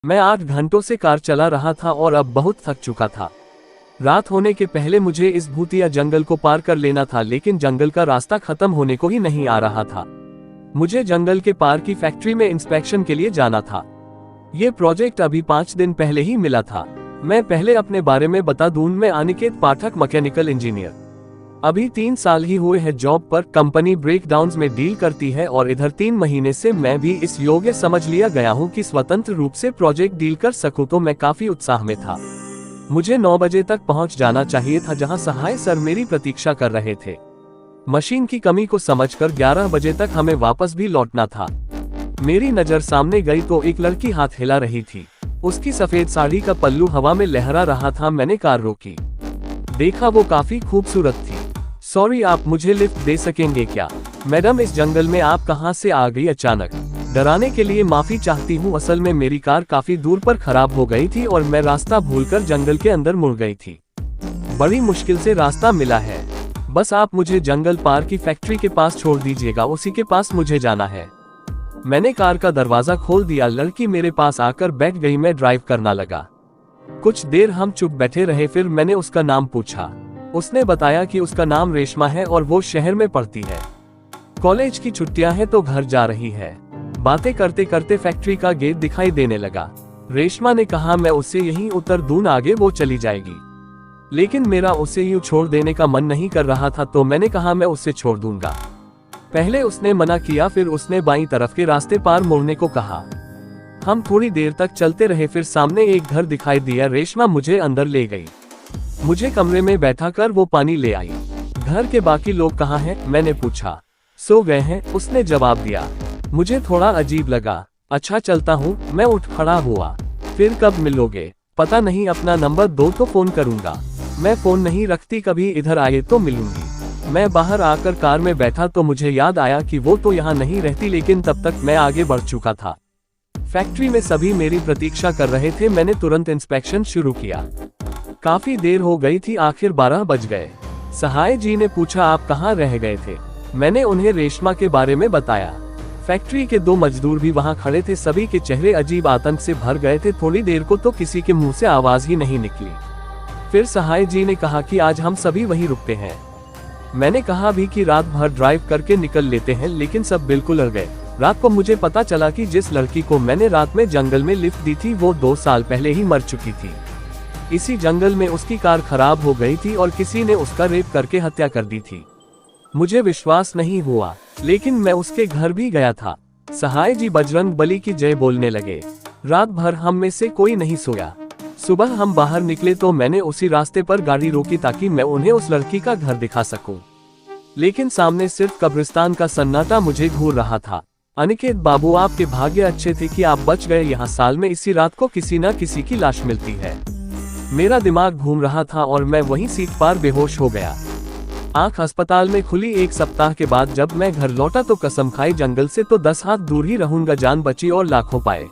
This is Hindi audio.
मैं 8 घंटों से कार चला रहा था और अब बहुत थक चुका था। रात होने के पहले मुझे इस भूतिया जंगल को पार कर लेना था, लेकिन जंगल का रास्ता खत्म होने को ही नहीं आ रहा था। मुझे जंगल के पार की फैक्ट्री में इंस्पेक्शन के लिए जाना था। ये प्रोजेक्ट अभी 5 दिन पहले ही मिला था। मैं पहले अपने बारे में बता दूं, मैं अनिकेत पाठक, मैकेनिकल इंजीनियर। अभी 3 साल ही हुए हैं जॉब पर। कंपनी ब्रेकडाउन्स में डील करती है और इधर 3 महीने से मैं भी इस योग्य समझ लिया गया हूँ कि स्वतंत्र रूप से प्रोजेक्ट डील कर सकूं, तो मैं काफी उत्साह में था। मुझे 9 बजे तक पहुंच जाना चाहिए था, जहां सहाय सर मेरी प्रतीक्षा कर रहे थे। मशीन की कमी को समझकर 11 बजे तक हमें वापस भी लौटना था। मेरी नजर सामने गई तो एक लड़की हाथ हिला रही थी। उसकी सफेद साड़ी का पल्लू हवा में लहरा रहा था। मैंने कार रोकी, देखा वो काफी खूबसूरत थी। सॉरी, आप मुझे लिफ्ट दे सकेंगे क्या? मैडम, इस जंगल में आप कहां से आ गई अचानक? डराने के लिए माफी चाहती हूँ। असल में मेरी कार काफी दूर पर खराब हो गई थी और मैं रास्ता भूलकर जंगल के अंदर मुड़ गई थी। बड़ी मुश्किल से रास्ता मिला है। बस आप मुझे जंगल पार की फैक्ट्री के पास छोड़ दीजिएगा, उसी के पास मुझे जाना है। मैंने कार का दरवाजा खोल दिया। लड़की मेरे पास आकर बैठ गई। मैं ड्राइव करना लगा। कुछ देर हम चुप बैठे रहे, फिर मैंने उसका नाम पूछा। उसने बताया कि उसका नाम रेशमा है और वो शहर में पढ़ती है। कॉलेज की छुट्टियां हैं तो घर जा रही है। बातें करते करते फैक्ट्री का गेट दिखाई देने लगा। रेशमा ने कहा मैं उससे यहीं उतर दूं, आगे वो चली जाएगी। लेकिन मेरा उसे यूं छोड़ देने का मन नहीं कर रहा था, तो मैंने कहा मैं उसे छोड़ दूंगा। पहले उसने मना किया, फिर उसने बाईं तरफ के रास्ते पार मुड़ने को कहा। हम थोड़ी देर तक चलते रहे, फिर सामने एक घर दिखाई दिया। रेशमा मुझे अंदर ले गई। मुझे कमरे में बैठा कर वो पानी ले आई। घर के बाकी लोग कहाँ हैं? मैंने पूछा। सो गए हैं, उसने जवाब दिया। मुझे थोड़ा अजीब लगा। अच्छा चलता हूँ, मैं उठ खड़ा हुआ। फिर कब मिलोगे? पता नहीं, अपना नंबर दो तो फोन करूंगा। मैं फोन नहीं रखती, कभी इधर आए तो मिलूंगी। मैं बाहर आकर कार में बैठा तो मुझे याद आया कि वो तो यहाँ नहीं रहती, लेकिन तब तक मैं आगे बढ़ चुका था। फैक्ट्री में सभी मेरी प्रतीक्षा कर रहे थे। मैंने तुरंत इंस्पेक्शन शुरू किया। काफी देर हो गई थी, आखिर 12 बज गए। सहाय जी ने पूछा आप कहाँ रह गए थे? मैंने उन्हें रेशमा के बारे में बताया। फैक्ट्री के 2 मजदूर भी वहाँ खड़े थे। सभी के चेहरे अजीब आतंक से भर गए थे। थोड़ी देर को तो किसी के मुंह से आवाज ही नहीं निकली। फिर सहाय जी ने कहा कि आज हम सभी वहीं रुकते हैं। मैंने कहा भी कि रात भर ड्राइव करके निकल लेते हैं, लेकिन सब बिल्कुल अड़ गए। रात को मुझे पता चला कि जिस लड़की को मैंने रात में जंगल में लिफ्ट दी थी, वो 2 साल पहले ही मर चुकी थी। इसी जंगल में उसकी कार खराब हो गई थी और किसी ने उसका रेप करके हत्या कर दी थी। मुझे विश्वास नहीं हुआ, लेकिन मैं उसके घर भी गया था। सहाय जी बजरंग बली की जय बोलने लगे। रात भर हम में से कोई नहीं सोया। सुबह हम बाहर निकले तो मैंने उसी रास्ते पर गाड़ी रोकी ताकि मैं उन्हें उस लड़की का घर दिखा सकूं। लेकिन सामने सिर्फ कब्रिस्तान का सन्नाटा मुझे घूर रहा था। अनिकेत बाबू, आपके भाग्य अच्छे थे कि आप बच गए। यहाँ साल में इसी रात को किसी न किसी की लाश मिलती है। मेरा दिमाग घूम रहा था और मैं वहीं सीट पर बेहोश हो गया। आंख अस्पताल में खुली। 1 सप्ताह के बाद जब मैं घर लौटा तो कसम खाई, जंगल से तो 10 हाथ दूर ही रहूंगा। जान बची और लाखों पाए।